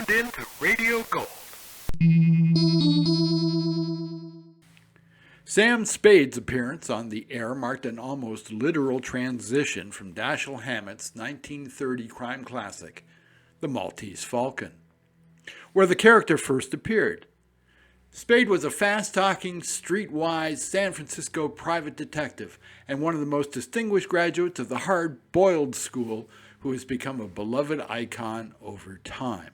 tuned in to Radio Gold. Sam Spade's appearance on the air marked an almost literal transition from Dashiell Hammett's 1930 crime classic, The Maltese Falcon, where the character first appeared. Spade was a fast-talking, streetwise San Francisco private detective and one of the most distinguished graduates of the hard-boiled school who has become a beloved icon over time.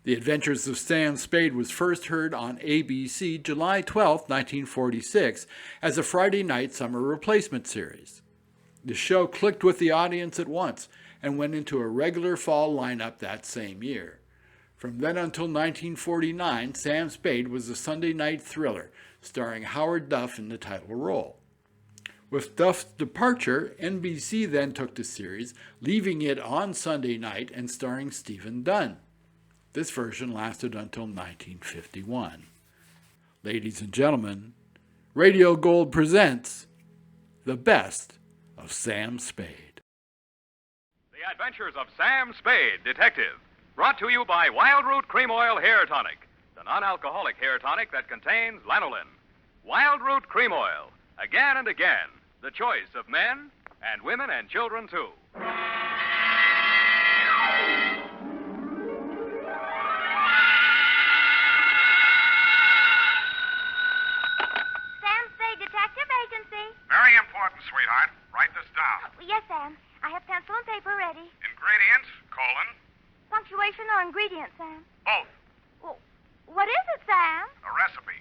The Adventures of Sam Spade was first heard on ABC July 12, 1946, as a Friday night summer replacement series. The show clicked with the audience at once and went into a regular fall lineup that same year. From then until 1949, Sam Spade was a Sunday night thriller, starring Howard Duff in the title role. With Duff's departure, NBC then took the series, leaving it on Sunday night and starring Stephen Dunne. This version lasted until 1951. Ladies and gentlemen, Radio Gold presents the best of Sam Spade. The Adventures of Sam Spade, Detective, brought to you by Wild Root Cream Oil Hair Tonic, the non-alcoholic hair tonic that contains lanolin. Wild Root Cream Oil, again and again, the choice of men and women and children, too. Very important, sweetheart. Write this down. Yes, Sam. I have pencil and paper ready. Ingredients, : Punctuation or ingredients, Sam? both. Well, what is it, Sam? A recipe.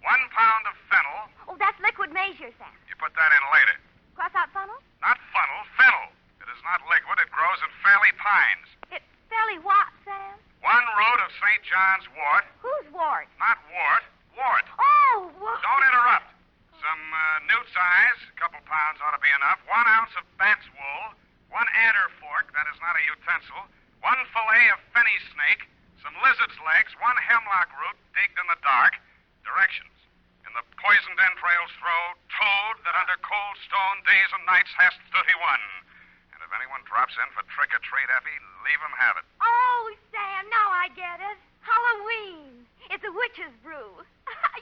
1 pound of fennel. Oh, that's liquid measure, Sam. You put that in later. Cross out funnel? Not funnel, fennel. It is not liquid. It grows in Fairley pines. It's fairly what, Sam? 1 root of St. John's wort. Whose wart? Not wart, wart. Oh, what? Don't interrupt. Some newt size, a couple pounds ought to be enough. 1 ounce of bat's wool. 1 adder fork, that is not a utensil. 1 fillet of fenny snake. Some lizard's legs. 1 hemlock root digged in the dark. Directions. In the poisoned entrails throw toad that under cold stone days and nights hast 31. And if anyone drops in for trick or treat, Effie, leave him have it. Oh, Sam, now I get it. Halloween. It's a witch's brew.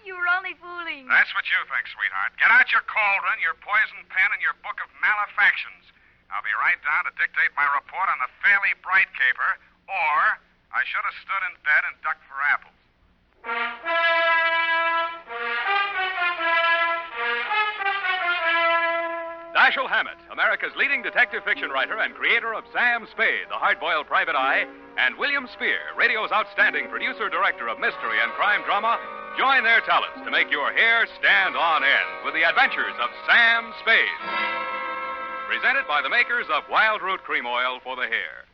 You were only fooling. That's what you think, sweetheart. Get out your cauldron, your poison pen, and your book of malefactions. I'll be right down to dictate my report on the Fairley Bright caper, or I should have stood in bed and ducked for apples. Dashiell Hammett, America's leading detective fiction writer and creator of Sam Spade, the hard-boiled private eye, and William Spear, radio's outstanding producer-director of mystery and crime drama, join their talents to make your hair stand on end with the Adventures of Sam Spade. Presented by the makers of Wild Root Cream Oil for the hair.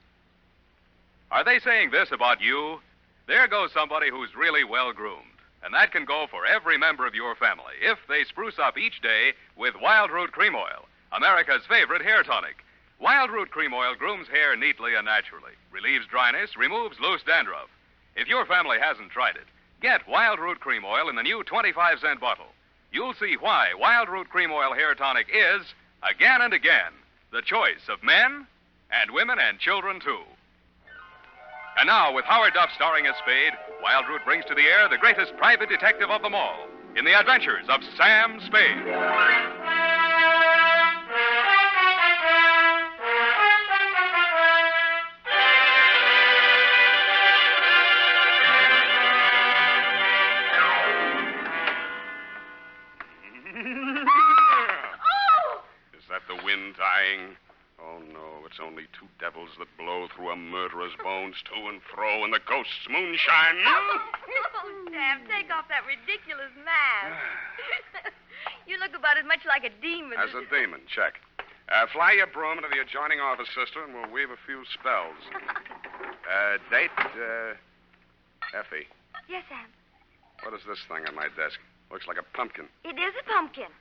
Are they saying this about you? There goes somebody who's really well-groomed. And that can go for every member of your family if they spruce up each day with Wild Root Cream Oil, America's favorite hair tonic. Wild Root Cream Oil grooms hair neatly and naturally, relieves dryness, removes loose dandruff. If your family hasn't tried it, get Wild Root Cream Oil in the new 25-cent bottle. You'll see why Wild Root Cream Oil hair tonic is, again and again, the choice of men and women and children, too. And now, with Howard Duff starring as Spade, Wild Root brings to the air the greatest private detective of them all in the Adventures of Sam Spade. Is that the wind dying? Oh, no, it's only 2 devils that blow through a murderer's bones to and fro in the ghost's moonshine. Oh, Sam, take off that ridiculous mask. You look about as much like a demon. As a demon, check. Fly your broom into the adjoining office, sister, and we'll weave a few spells. Date, Effie. Yes, Sam. What is this thing on my desk? Looks like a pumpkin. It is a pumpkin.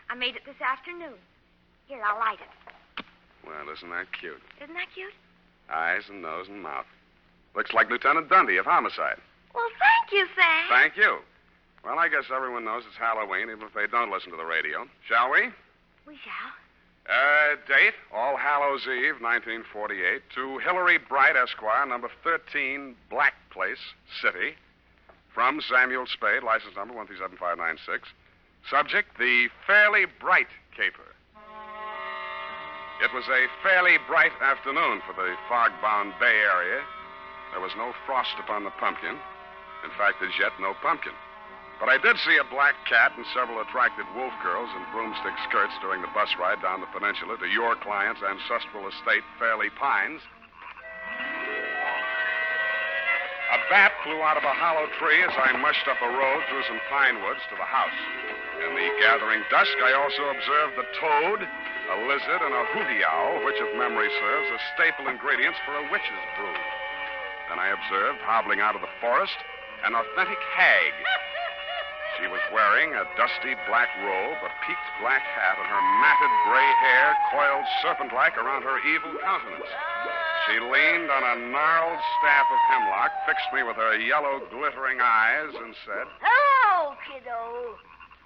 I made it this afternoon. Here, I'll light it. Well, isn't that cute? Isn't that cute? Eyes and nose and mouth. Looks like Lieutenant Dunne of Homicide. Well, thank you, Sam. Thank you. Well, I guess everyone knows it's Halloween, even if they don't listen to the radio. Shall we? We shall. Date, All Hallows Eve, 1948, to Hillary Bright, Esquire, number 13, Black Place, City. From Samuel Spade, license number 137596. Subject, the Fairly Bright caper. It was a fairly bright afternoon for the fog-bound Bay Area. There was no frost upon the pumpkin. In fact, as yet, no pumpkin. But I did see a black cat and several attractive wolf girls in broomstick skirts during the bus ride down the peninsula to your client's ancestral estate, Fairley Pines. A bat flew out of a hollow tree as I mushed up a road through some pine woods to the house. In the gathering dusk, I also observed the toad, a lizard, and a hooty owl, which, if memory serves, are staple ingredients for a witch's brew. Then I observed, hobbling out of the forest, an authentic hag. She was wearing a dusty black robe, a peaked black hat, and her matted gray hair coiled serpent-like around her evil countenance. She leaned on a gnarled staff of hemlock, fixed me with her yellow, glittering eyes, and said, Hello, kiddo.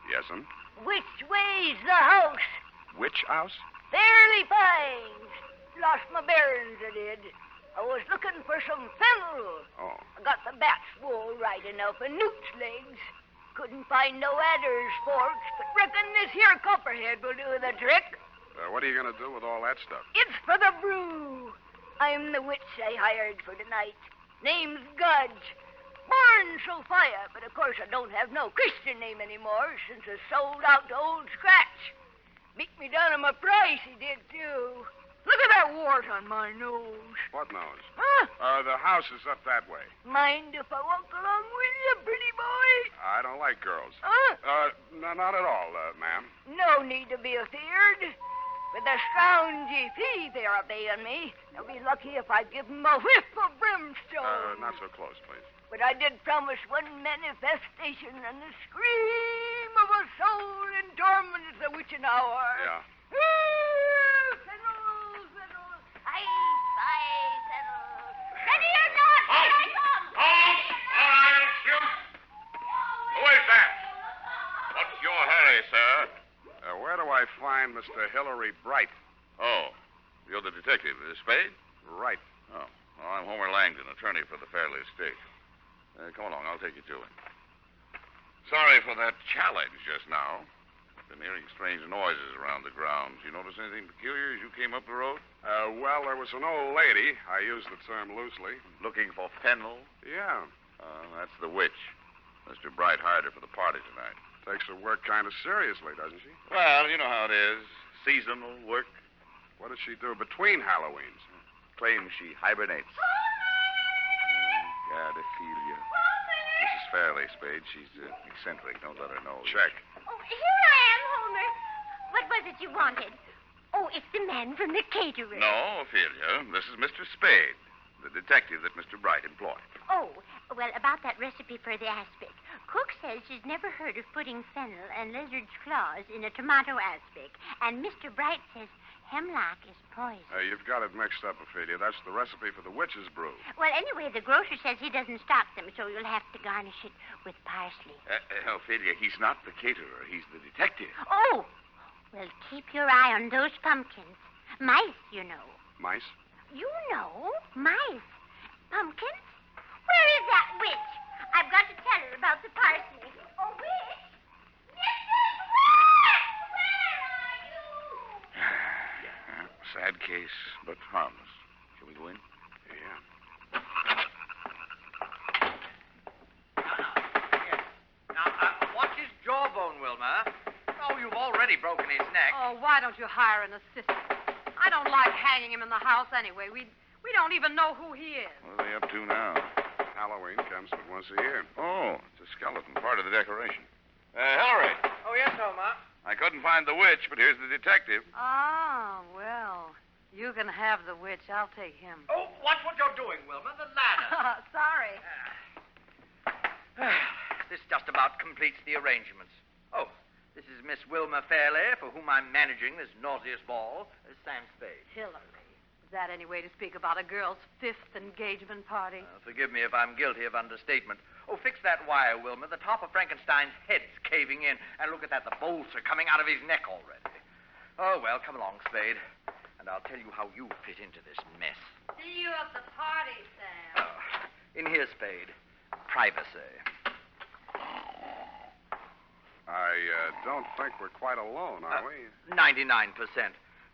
Yes'm. Which way's the house? Which house? Fairly Pines. Lost my bearings, I did. I was looking for some fennel. Oh. I got the bat's wool right enough and newt's legs. Couldn't find no adder's forks, but reckon this here copperhead will do the trick. What are you going to do with all that stuff? It's for the brew. I'm the witch I hired for tonight. Name's Gudge. Born Sophia, but of course I don't have no Christian name anymore since I sold out to Old Scratch. Beat me down on my price, he did, too. Look at that wart on my nose. What nose? Huh? The house is up that way. Mind if I walk along with you, pretty boy? I don't like girls. Huh? No, not at all, ma'am. No need to be afeared. With the scroungy fee they're obeying me, they'll be lucky if I give 'em a whiff of brimstone. Not so close, please. But I did promise one manifestation and the scream of a soul in torment at the witching hour. Yeah. Fennel, fennel, I fennel. Ready or not, here I come. I'll shoot. Who is that? What's your hurry, sir? Where do I find Mr. Hillary Bright? Oh, you're the detective, Spade? Right. Oh, well, I'm Homer Langdon, attorney for the Fairley estate. Come along, I'll take you to him. Sorry for that challenge just now. Been hearing strange noises around the grounds. You notice anything peculiar as you came up the road? Well, there was an old lady. I use the term loosely. Looking for fennel? Yeah. That's the witch. Mr. Bright hired her for the party tonight. Takes her work kind of seriously, doesn't she? Well, you know how it is. Seasonal work. What does she do between Halloweens? Claims she hibernates. God, I feel you. Mrs. Fairley, Spade. She's eccentric. Don't let her know. Check. Oh, here I am, Homer. What was it you wanted? Oh, it's the man from the caterer. No, Ophelia. This is Mr. Spade, the detective that Mr. Bright employed. Oh, well, about that recipe for the aspic. Cook says she's never heard of putting fennel and lizard's claws in a tomato aspic. And Mr. Bright says hemlock is poison. You've got it mixed up, Ophelia. That's the recipe for the witch's brew. Well, anyway, the grocer says he doesn't stock them, so you'll have to garnish it with parsley. Ophelia, he's not the caterer. He's the detective. Oh! Well, keep your eye on those pumpkins. Mice, you know. Mice? You know, mice. Pumpkins? Where is that witch? I've got to tell her about the parsley. Oh, witch? Mrs. Witch! Where are you? Sad case, but harmless. Shall we go in? Yeah. Now, what's his jawbone, Wilma? Oh, you've already broken his neck. Oh, why don't you hire an assistant? I don't like hanging him in the house anyway. We don't even know who he is. What are they up to now? Halloween comes but once a year. Oh, it's a skeleton, part of the decoration. Hillary, Oh, yes, Homer. I couldn't find the witch, but here's the detective. Ah, well, you can have the witch. I'll take him. Oh, watch what you're doing, Wilma. The ladder. Sorry. This just about completes the arrangements. Oh, this is Miss Wilma Fairley, for whom I'm managing this nauseous ball, Sam Spade. Hillary. Is that any way to speak about a girl's 5th engagement party? Forgive me if I'm guilty of understatement. Oh, fix that wire, Wilma. The top of Frankenstein's head's caving in. And look at that. The bolts are coming out of his neck already. Oh, well, come along, Spade, and I'll tell you how you fit into this mess. See you at the party, Sam. In here, Spade. Privacy. I don't think we're quite alone, are we? 99%.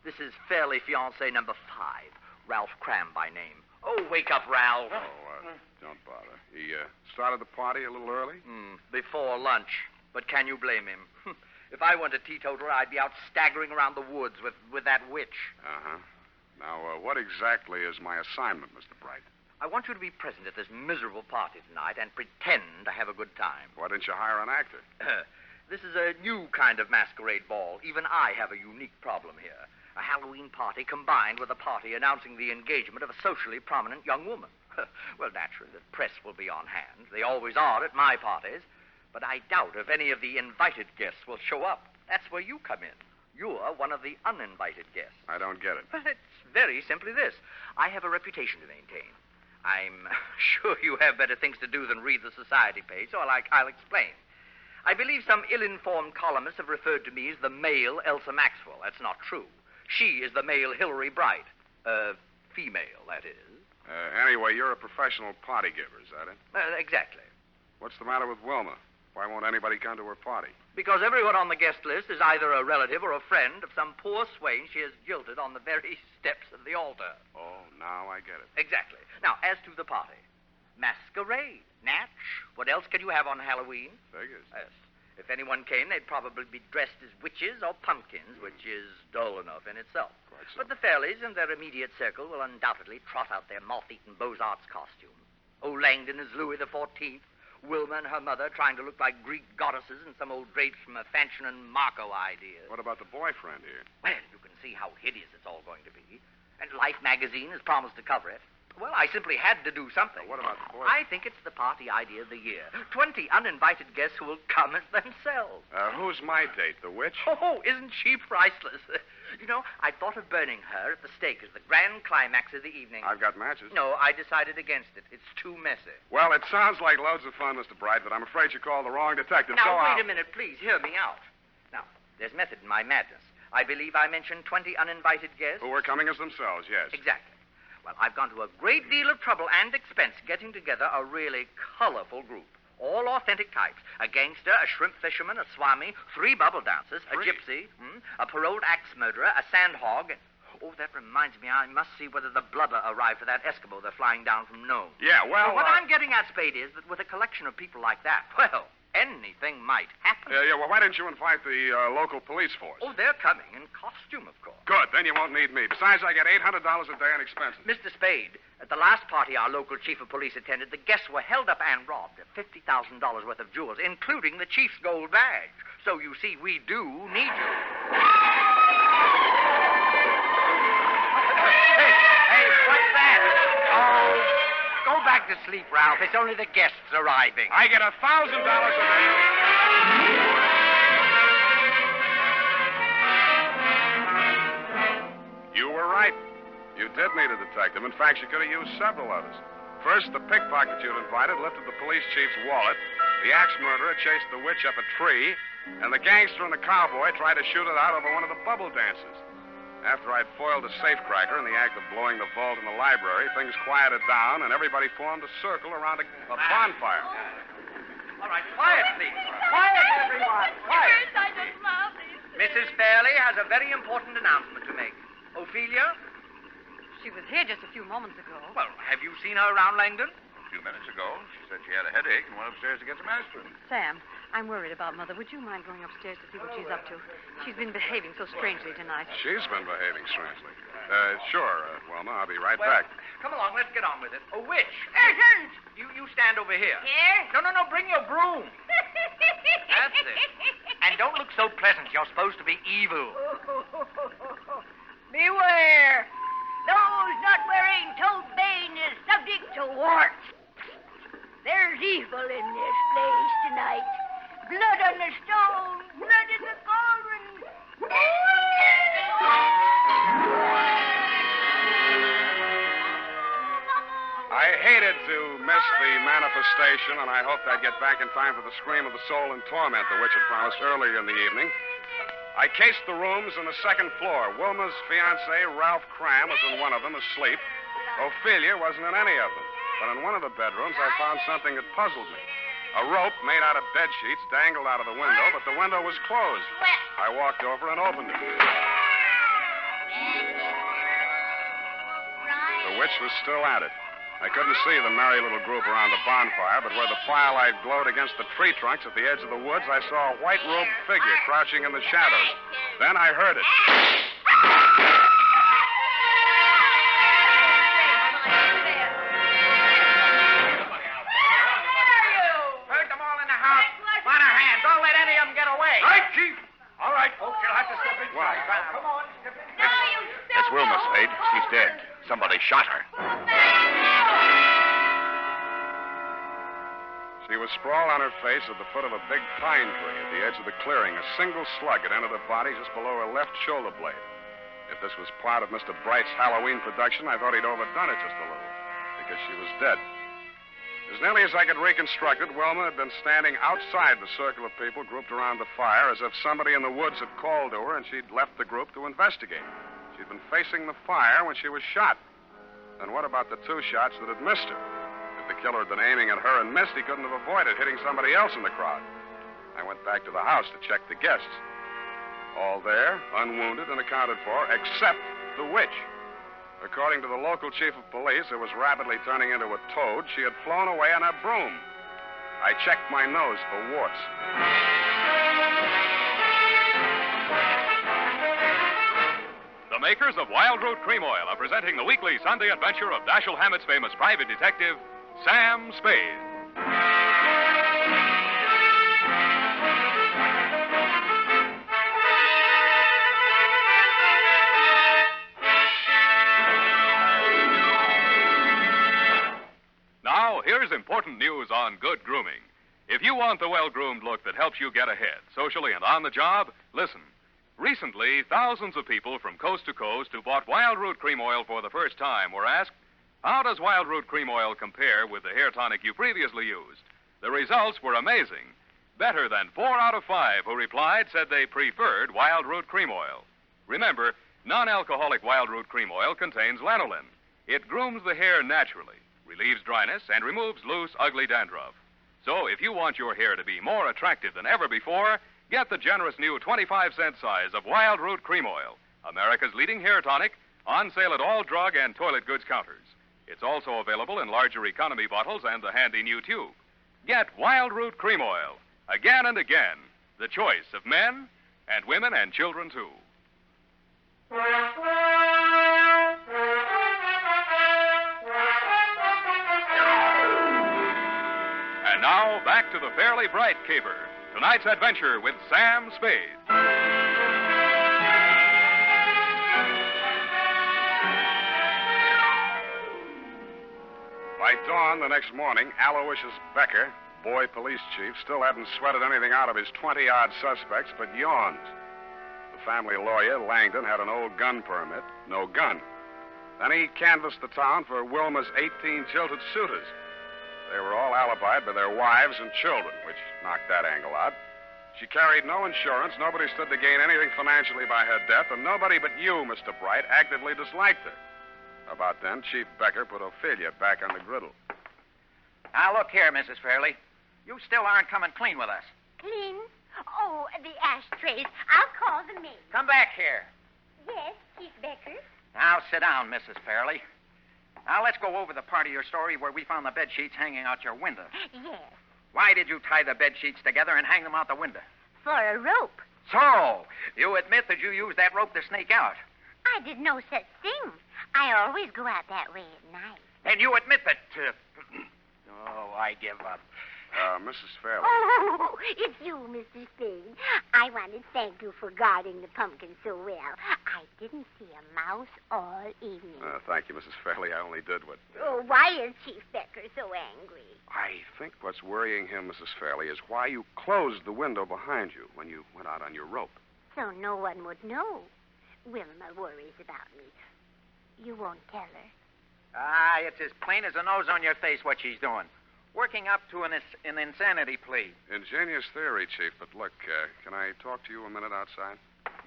This is Fairley fiancé number 5, Ralph Cram by name. Oh, wake up, Ralph. Oh, don't bother. He started the party a little early? Before lunch. But can you blame him? If I weren't a teetotaler, I'd be out staggering around the woods with that witch. Uh-huh. Now, what exactly is my assignment, Mr. Bright? I want you to be present at this miserable party tonight and pretend to have a good time. Why didn't you hire an actor? This is a new kind of masquerade ball. Even I have a unique problem here. A Halloween party combined with a party announcing the engagement of a socially prominent young woman. Well, naturally, the press will be on hand. They always are at my parties. But I doubt if any of the invited guests will show up. That's where you come in. You're one of the uninvited guests. I don't get it. Well, it's very simply this. I have a reputation to maintain. I'm sure you have better things to do than read the society page, so I'll explain. I believe some ill-informed columnists have referred to me as the male Elsa Maxwell. That's not true. She is the male Hillary Bright. Female, that is. Anyway, you're a professional party giver, is that it? Exactly. What's the matter with Wilma? Why won't anybody come to her party? Because everyone on the guest list is either a relative or a friend of some poor swain she has jilted on the very steps of the altar. Oh, now I get it. Exactly. Now, as to the party. Masquerade. Natch. What else can you have on Halloween? Figures. Yes. If anyone came, they'd probably be dressed as witches or pumpkins, which is dull enough in itself. Quite so. But the Fairleys and their immediate circle will undoubtedly trot out their moth-eaten Beaux-Arts costumes. Old Langdon as Louis XIV. Wilma and her mother trying to look like Greek goddesses in some old drapes from a Fanchon and Marco idea. What about the boyfriend here? Well, you can see how hideous it's all going to be. And Life magazine has promised to cover it. Well, I simply had to do something. What about the boyfriend? I think it's the party idea of the year. 20 uninvited guests who will come as themselves. Who's my date, the witch? Oh, isn't she priceless? You know, I thought of burning her at the stake as the grand climax of the evening. I've got matches. No, I decided against it. It's too messy. Well, it sounds like loads of fun, Mr. Bright, but I'm afraid you called the wrong detective. Now, Go wait out. a minute, please. Hear me out. Now, there's method in my madness. I believe I mentioned 20 uninvited guests. Who are coming as themselves, yes. Exactly. Well, I've gone to a great deal of trouble and expense getting together a really colorful group. All authentic types. A gangster, a shrimp fisherman, a swami, 3 bubble dancers, a gypsy, a paroled axe murderer, a sandhog. Oh, that reminds me, I must see whether the blubber arrived for that Eskimo they're flying down from Nome. Yeah, well... What I'm getting at, Spade, is that with a collection of people like that, well, anything might happen. well, why didn't you invite the local police force? Oh, they're coming in costume, of course. Good, then you won't need me. Besides, I get $800 a day in expenses. Mr. Spade, at the last party our local chief of police attended, the guests were held up and robbed of $50,000 worth of jewels, including the chief's gold badge. So, you see, we do need you. Hey, what's that? Oh, go back to sleep, Ralph. It's only the guests arriving. I get $1,000 a day. You were right. You did need a detective. In fact, you could have used several others. First, the pickpocket you'd invited lifted the police chief's wallet. The axe murderer chased the witch up a tree. And the gangster and the cowboy tried to shoot it out over one of the bubble dances. After I'd foiled a safecracker in the act of blowing the vault in the library, things quieted down, and everybody formed a circle around a bonfire. All right, quiet, please. Quiet, everyone. Quiet. Mrs. Fairley has a very important announcement to make. Ophelia? She was here just a few moments ago. Well, have you seen her around Langdon? A few minutes ago, she said she had a headache and went upstairs to get some aspirin. Sam, I'm worried about Mother. Would you mind going upstairs to see what she's up to? She's been behaving so strangely tonight. She's been behaving strangely. Sure, Wilma. I'll be right Well, back. come along, let's get on with it. A witch. Urgent! You stand over here. Here? No, bring your broom. That's it. And don't look so pleasant. You're supposed to be evil. Beware! Those not wearing toad bane is subject to warts. There's evil in this place tonight. Blood on the stone, blood in the cauldron. I hated to miss the manifestation, and I hoped I'd get back in time for the scream of the soul in torment the witch had promised earlier in the evening. I cased the rooms on the second floor. Wilma's fiancé, Ralph Cram, was in one of them, asleep. Ophelia wasn't in any of them. But in one of the bedrooms, I found something that puzzled me. A rope made out of bed sheets dangled out of the window, but the window was closed. I walked over and opened it. The witch was still at it. I couldn't see the merry little group around the bonfire, but where the firelight glowed against the tree trunks at the edge of the woods, I saw a white-robed figure crouching in the shadows. Then I heard it. Heard them all in the house. On our hands. Don't let any of them get away. Right, Chief. All right, folks, you'll have to step inside. Why? Come on, step in. No, you It's Wilma, Spade. She's dead. Somebody shot her. She was sprawled on her face at the foot of a big pine tree at the edge of the clearing. A single slug had entered her body just below her left shoulder blade. If this was part of Mr. Bright's Halloween production, I thought he'd overdone it just a little, because she was dead. As nearly as I could reconstruct it, Wilma had been standing outside the circle of people grouped around the fire as if somebody in the woods had called to her and she'd left the group to investigate. She'd been facing the fire when she was shot. Then what about the two shots that had missed her? If the killer had been aiming at her and missed, he couldn't have avoided hitting somebody else in the crowd. I went back to the house to check the guests. All there, unwounded and accounted for, except the witch. According to the local chief of police, who was rapidly turning into a toad, she had flown away on her broom. I checked my nose for warts. The makers of Wild Root Cream Oil are presenting the weekly Sunday adventure of Dashiell Hammett's famous private detective, Sam Spade. Now, here's important news on good grooming. If you want the well-groomed look that helps you get ahead, socially and on the job, listen. Recently, thousands of people from coast to coast who bought Wild Root Cream Oil for the first time were asked, how does Wild Root Cream Oil compare with the hair tonic you previously used? The results were amazing. Better than 4 out of 5 who replied said they preferred Wild Root Cream Oil. Remember, non-alcoholic Wild Root Cream Oil contains lanolin. It grooms the hair naturally, relieves dryness, and removes loose, ugly dandruff. So if you want your hair to be more attractive than ever before, get the generous new 25-cent size of Wild Root Cream Oil, America's leading hair tonic, on sale at all drug and toilet goods counters. It's also available in larger economy bottles and the handy new tube. Get Wild Root Cream Oil, again and again, the choice of men and women and children, too. And now, back to the Fairly Bright Caper. Tonight's adventure with Sam Spade. By dawn the next morning, Aloysius Becker, boy police chief, still hadn't sweated anything out of his 20-odd suspects but yawned. The family lawyer, Langdon, had an old gun permit, no gun. Then he canvassed the town for Wilma's 18 jilted suitors. They were all alibied by their wives and children, which knocked that angle out. She carried no insurance, nobody stood to gain anything financially by her death, and nobody but you, Mr. Bright, actively disliked her. About then, Chief Becker put Ophelia back on the griddle. Now, look here, Mrs. Fairley. You still aren't coming clean with us. Clean? Oh, the ashtrays. I'll call the maid. Come back here. Yes, Chief Becker. Now, sit down, Mrs. Fairley. Now, let's go over the part of your story where we found the bed sheets hanging out your window. Yes. Why did you tie the bed sheets together and hang them out the window? For a rope. So, you admit that you used that rope to sneak out. I did no such thing. I always go out that way at night. And you admit that... Oh, I give up. Mrs. Fairley. Oh, it's you, Mr. Spade. I want to thank you for guarding the pumpkin so well. I didn't see a mouse all evening. Thank you, Mrs. Fairley. I only did what... Oh, why is Chief Becker so angry? I think what's worrying him, Mrs. Fairley, is why you closed the window behind you when you went out on your rope. So no one would know. Wilma worries about me. You won't tell her? Ah, it's as plain as the nose on your face what she's doing. Working up to an insanity plea. Ingenious theory, Chief, but look, can I talk to you a minute outside?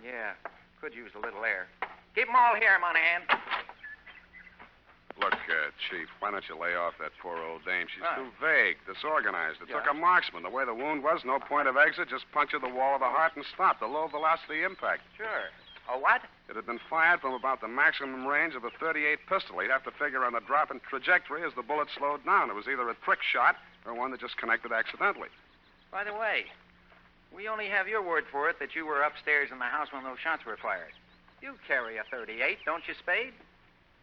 Yeah, could use a little air. Keep 'em all here, Monahan. Look, Chief, why don't you lay off that poor old dame? She's Right. too vague, disorganized. It Yeah. took a marksman. The way the wound was, no point of exit, just punctured the wall of the heart and stopped. A low-velocity impact. Sure. A what? It had been fired from about the maximum range of the .38 pistol. He'd have to figure on the drop in trajectory as the bullet slowed down. It was either a trick shot or one that just connected accidentally. By the way, we only have your word for it that you were upstairs in the house when those shots were fired. You carry a .38, don't you, Spade?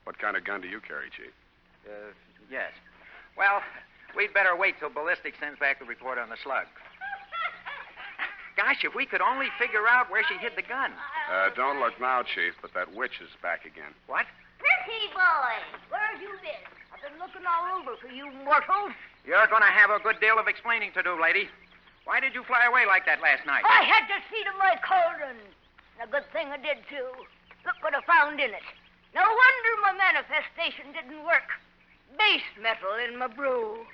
What kind of gun do you carry, Chief? Yes. Well, we'd better wait till ballistics sends back the report on the slug. Gosh, if we could only figure out where she hid the gun. Don't look now, Chief, but that witch is back again. What? Pretty boy, where have you been? I've been looking all over for you mortals. You're going to have a good deal of explaining to do, lady. Why did you fly away like that last night? I had to see to my cauldron. And a good thing I did, too. Look what I found in it. No wonder my manifestation didn't work. Base metal in my brew.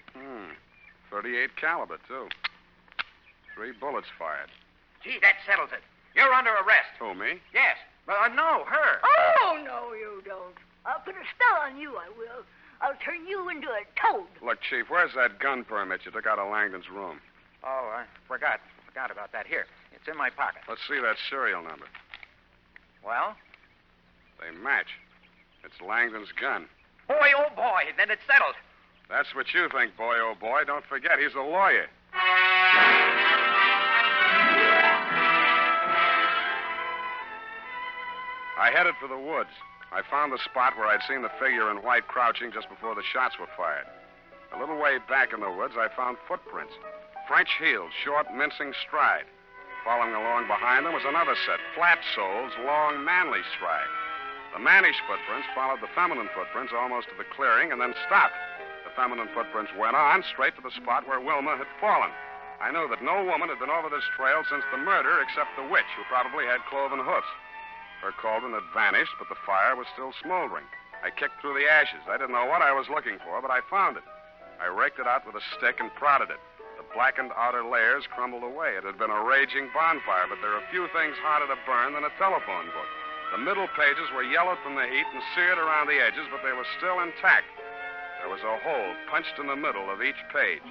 38 caliber, too. 3 bullets fired. Gee, that settles it. You're under arrest. Who, me? Yes. No, her. Oh, no, you don't. I'll put a spell on you, I will. I'll turn you into a toad. Look, Chief, where's that gun permit you took out of Langdon's room? Oh, I forgot about that. Here, it's in my pocket. Let's see that serial number. Well? They match. It's Langdon's gun. Boy, oh boy, then it's settled. That's what you think, boy, oh boy. Don't forget, he's a lawyer. I headed for the woods. I found the spot where I'd seen the figure in white crouching just before the shots were fired. A little way back in the woods, I found footprints. French heels, short, mincing stride. Following along behind them was another set, flat soles, long, manly stride. The mannish footprints followed the feminine footprints almost to the clearing and then stopped. The feminine footprints went on straight to the spot where Wilma had fallen. I knew that no woman had been over this trail since the murder except the witch, who probably had cloven hoofs. Her cauldron had vanished, but the fire was still smoldering. I kicked through the ashes. I didn't know what I was looking for, but I found it. I raked it out with a stick and prodded it. The blackened outer layers crumbled away. It had been a raging bonfire, but there are few things harder to burn than a telephone book. The middle pages were yellowed from the heat and seared around the edges, but they were still intact. There was a hole punched in the middle of each page.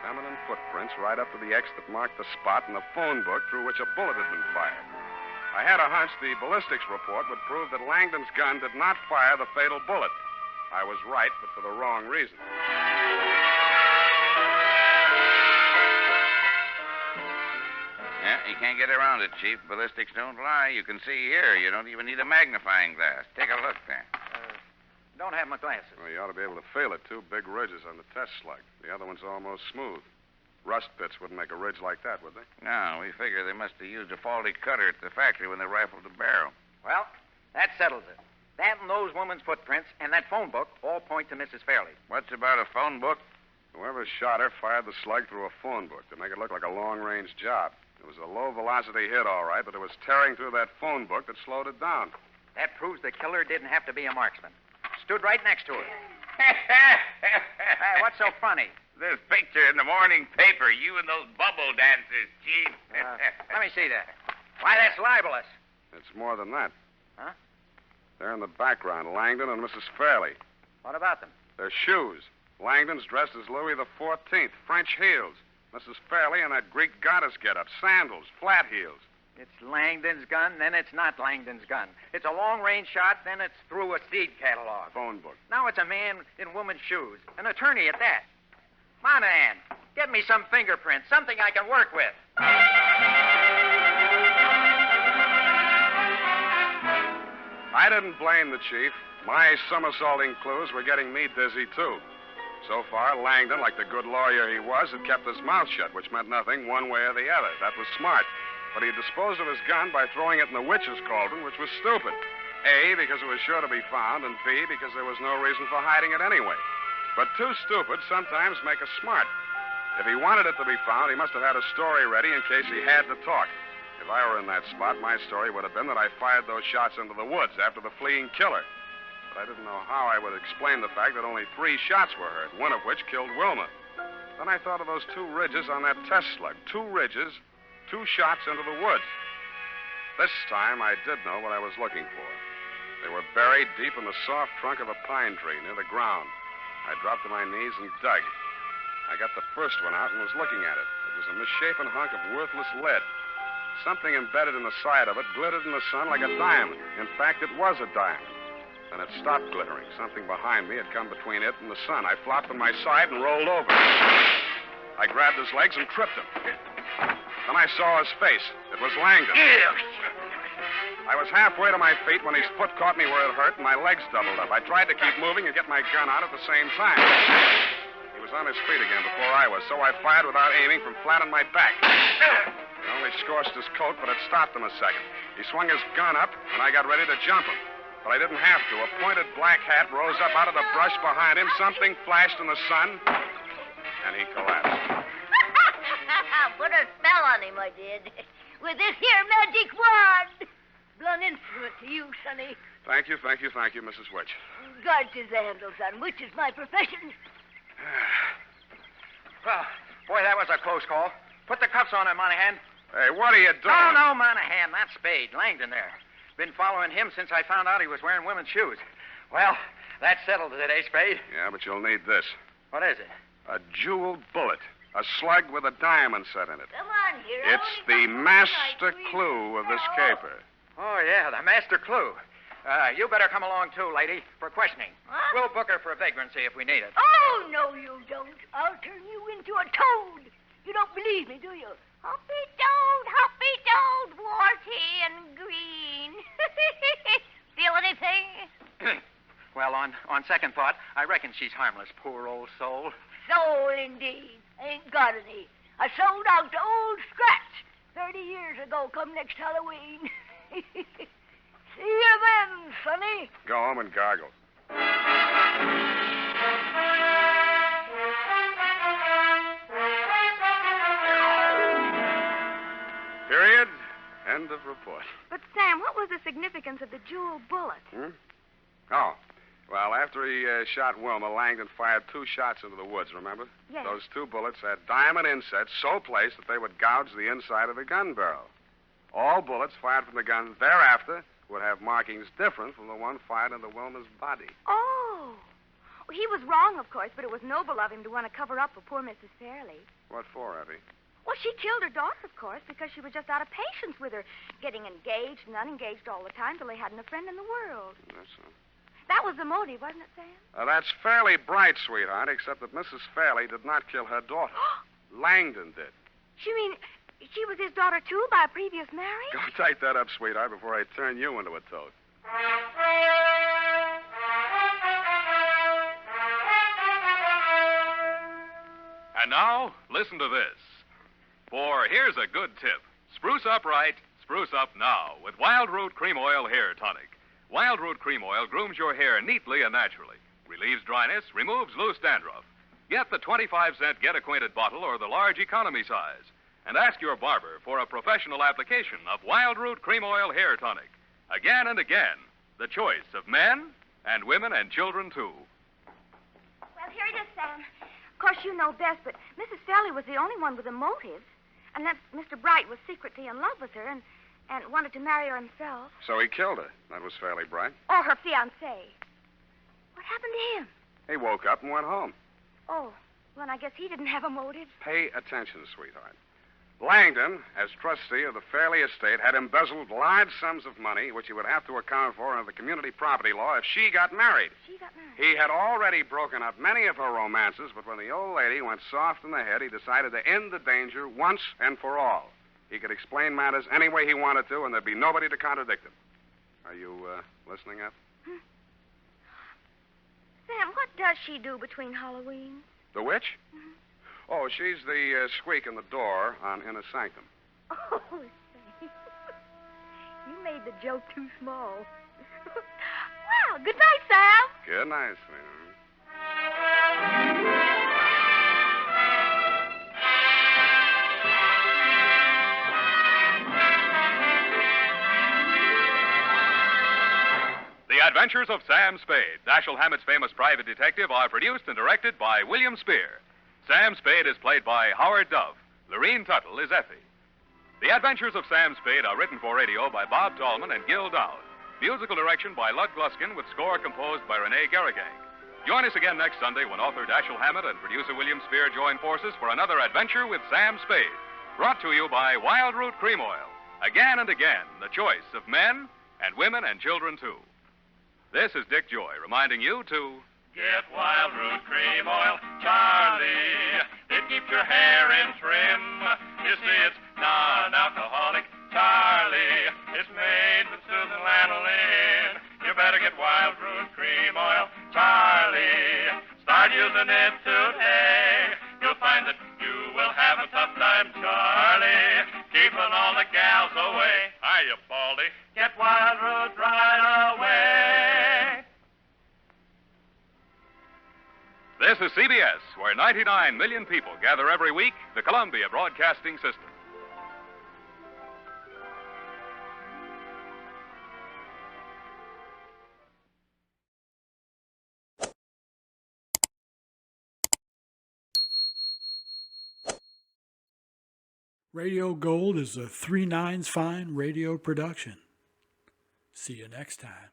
Feminine footprints right up to the X that marked the spot in the phone book through which a bullet had been fired. I had a hunch the ballistics report would prove that Langdon's gun did not fire the fatal bullet. I was right, but for the wrong reason. Yeah, you can't get around it, Chief. Ballistics don't lie. You can see here. You don't even need a magnifying glass. Take a look there. Don't have my glasses. Well, you ought to be able to feel it, too. Big ridges on the test slug. The other one's almost smooth. Rust pits wouldn't make a ridge like that, would they? No, we figure they must have used a faulty cutter at the factory when they rifled the barrel. Well, that settles it. That and those women's footprints and that phone book all point to Mrs. Fairley. What's about a phone book? Whoever shot her fired the slug through a phone book to make it look like a long-range job. It was a low-velocity hit, all right, but it was tearing through that phone book that slowed it down. That proves the killer didn't have to be a marksman. Stood right next to her. What's so funny? This picture in the morning paper, you and those bubble dancers, Chief. Let me see that. Why, that's libelous. It's more than that. Huh? There in the background, Langdon and Mrs. Fairley. What about them? Their shoes. Langdon's dressed as Louis XIV, French heels. Mrs. Fairley in that Greek goddess getup, sandals, flat heels. It's Langdon's gun, then it's not Langdon's gun. It's a long-range shot, then it's through a seed catalog. Phone book. Now it's a man in woman's shoes. An attorney at that. Monahan, get me some fingerprints, something I can work with. I didn't blame the chief. My somersaulting clues were getting me dizzy, too. So far, Langdon, like the good lawyer he was, had kept his mouth shut, which meant nothing one way or the other. That was smart. But he disposed of his gun by throwing it in the witch's cauldron, which was stupid. A, because it was sure to be found, and B, because there was no reason for hiding it anyway. But two stupid sometimes make us smart. If he wanted it to be found, he must have had a story ready in case he had to talk. If I were in that spot, my story would have been that I fired those shots into the woods after the fleeing killer. But I didn't know how I would explain the fact that only 3 shots were heard, one of which killed Wilma. Then I thought of those 2 ridges on that test slug. 2 ridges, 2 shots into the woods. This time, I did know what I was looking for. They were buried deep in the soft trunk of a pine tree near the ground. I dropped to my knees and dug. I got the first one out and was looking at it. It was a misshapen hunk of worthless lead. Something embedded in the side of it glittered in the sun like a diamond. In fact, it was a diamond. Then it stopped glittering. Something behind me had come between it and the sun. I flopped on my side and rolled over. I grabbed his legs and tripped him. Then I saw his face. It was Langdon. I was halfway to my feet when his foot caught me where it hurt and my legs doubled up. I tried to keep moving and get my gun out at the same time. He was on his feet again before I was, so I fired without aiming from flat on my back. It only scorched his coat, but it stopped him a second. He swung his gun up, and I got ready to jump him. But I didn't have to. A pointed black hat rose up out of the brush behind him. Something flashed in the sun, and he collapsed. Put a spell on him, I did. With this here magic wand. Blunt instrument to you, sonny. Thank you, Mrs. Witch. God is the handle, son, which is my profession. Well, boy, that was a close call. Put the cuffs on him, Monahan. Hey, what are you doing? No, Monahan, not Spade. Langdon there. Been following him since I found out he was wearing women's shoes. Well, that's settled today, Spade. Yeah, but you'll need this. What is it? A jeweled bullet. A slug with a diamond set in it. Come on, here. It's the master clue of this caper. Oh, yeah, the master clue. You better come along, too, lady, for questioning. What? We'll book her for vagrancy if we need it. Oh, no, you don't. I'll turn you into a toad. You don't believe me, do you? Hoppy toad, warty and green. Feel anything? Well, on second thought, I reckon she's harmless, poor old soul. Soul, indeed. Ain't got any. I sold out to old Scratch 30 years ago, come next Halloween. See you then, sonny. Go home and gargle. Period. End of report. But, Sam, what was the significance of the jeweled bullet? Oh. Well, after he shot Wilma, Langdon fired 2 shots into the woods, remember? Yes. Those 2 bullets had diamond insets so placed that they would gouge the inside of the gun barrel. All bullets fired from the gun thereafter would have markings different from the one fired into Wilma's body. Oh. Well, he was wrong, of course, but it was noble of him to want to cover up for poor Mrs. Fairley. What for, Effie? Well, she killed her daughter, of course, because she was just out of patience with her, getting engaged and unengaged all the time till they hadn't a friend in the world. That's so. That was the motive, wasn't it, Sam? That's fairly bright, sweetheart, except that Mrs. Fairley did not kill her daughter. Langdon did. You mean she was his daughter, too, by a previous marriage? Go tight that up, sweetheart, before I turn you into a toad. And now, listen to this. For here's a good tip. Spruce up right, spruce up now with Wild Root Cream Oil Hair Tonic. Wild Root Cream Oil grooms your hair neatly and naturally, relieves dryness, removes loose dandruff. Get the 25-cent Get Acquainted bottle or the large economy size. And ask your barber for a professional application of Wild Root Cream Oil Hair Tonic. Again and again, the choice of men and women and children, too. Well, here it is, Sam. Of course, you know best, but Mrs. Fairley was the only one with a motive. And that Mr. Bright was secretly in love with her and wanted to marry her himself. So he killed her. That was fairly bright. Or her fiancé. What happened to him? He woke up and went home. Oh, well, I guess he didn't have a motive. Pay attention, sweetheart. Langdon, as trustee of the Fairley estate, had embezzled large sums of money, which he would have to account for under the community property law if she got married. She got married. He had already broken up many of her romances, but when the old lady went soft in the head, he decided to end the danger once and for all. He could explain matters any way he wanted to, and there'd be nobody to contradict him. Are you listening up? Sam, what does she do between Halloween? The witch? Mm-hmm. Oh, she's the squeak in the door on Inner Sanctum. Oh, say. You made the joke too small. Well, good night, Sam. Good night, sweetheart. The Adventures of Sam Spade, Dashiell Hammett's famous private detective, are produced and directed by William Spear. Sam Spade is played by Howard Duff. Lorene Tuttle is Effie. The Adventures of Sam Spade are written for radio by Bob Tallman and Gil Dowd. Musical direction by Lud Gluskin with score composed by Rene Garrigang. Join us again next Sunday when author Dashiell Hammett and producer William Spear join forces for another adventure with Sam Spade. Brought to you by Wild Root Cream Oil. Again and again, the choice of men and women and children, too. This is Dick Joy reminding you to get Wild Root Cream Oil, Charlie. It keeps your hair in trim. You see, it's non-alcoholic, Charlie. It's made with soothing lanolin. You better get Wild Root Cream Oil, Charlie. Start using it today. You'll find that you will have a tough time, Charlie, keeping all the gals away. Hiya, Baldy. Get Wild Root right away. This is CBS, where 99 million people gather every week, the Columbia Broadcasting System. Radio Gold is a 3 Nines Fine radio production. See you next time.